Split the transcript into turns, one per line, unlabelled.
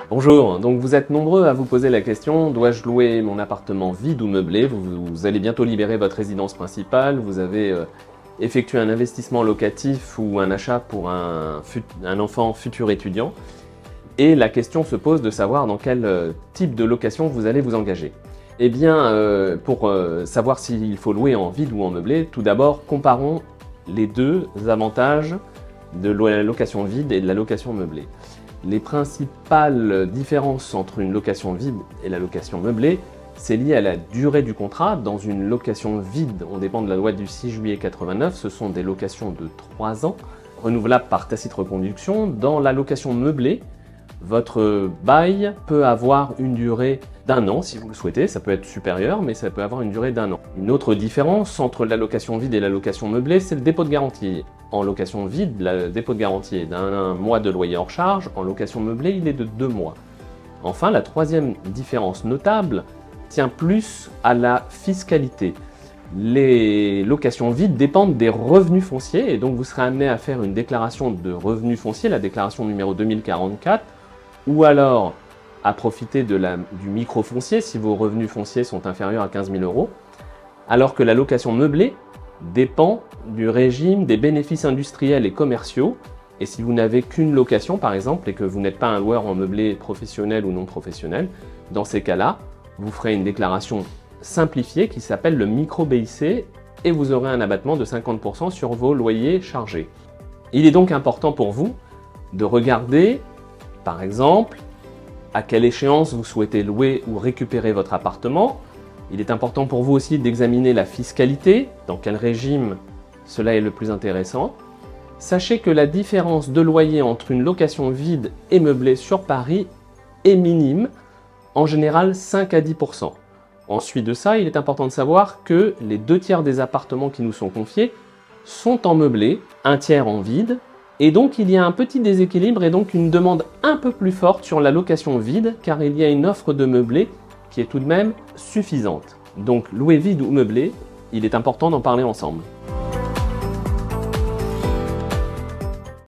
Bonjour, donc vous êtes nombreux à vous poser la question, dois-je louer mon appartement vide ou meublé? Vous allez bientôt libérer votre résidence principale, vous avez effectué un investissement locatif ou un achat pour un enfant futur étudiant, et la question se pose de savoir dans quel type de location vous allez vous engager. Eh bien, pour savoir s'il faut louer en vide ou en meublé, tout d'abord comparons les deux avantages de la location vide et de la location meublée. Les principales différences entre une location vide et la location meublée, c'est lié à la durée du contrat. Dans une location vide, on dépend de la loi du 6 juillet 89, ce sont des locations de 3 ans, renouvelables par tacite reconduction. Dans la location meublée, votre bail peut avoir une durée d'1 an si vous le souhaitez, ça peut être supérieur, mais ça peut avoir une durée d'1 an. Une autre différence entre la location vide et la location meublée, c'est le dépôt de garantie. En location vide, le dépôt de garantie est d'1 mois de loyer hors charge, en location meublée, il est de 2 mois. Enfin, la troisième différence notable tient plus à la fiscalité. Les locations vides dépendent des revenus fonciers et donc vous serez amené à faire une déclaration de revenus fonciers, la déclaration numéro 2044, ou alors à profiter du micro-foncier si vos revenus fonciers sont inférieurs à 15 000 €, alors que la location meublée dépend du régime des bénéfices industriels et commerciaux, et si vous n'avez qu'une location par exemple et que vous n'êtes pas un loueur en meublé professionnel ou non professionnel, dans ces cas-là, vous ferez une déclaration simplifiée qui s'appelle le micro-BIC et vous aurez un abattement de 50% sur vos loyers chargés. Il est donc important pour vous de regarder, par exemple, à quelle échéance vous souhaitez louer ou récupérer votre appartement. Il est important pour vous aussi d'examiner la fiscalité, dans quel régime cela est le plus intéressant. Sachez que la différence de loyer entre une location vide et meublée sur Paris est minime, en général 5 à 10%. Ensuite de ça, il est important de savoir que les 2/3 des appartements qui nous sont confiés sont en meublé, 1/3 en vide, et donc il y a un petit déséquilibre et donc une demande un peu plus forte sur la location vide, car il y a une offre de meublé qui est tout de même suffisante. Donc louer vide ou meublé, il est important d'en parler ensemble.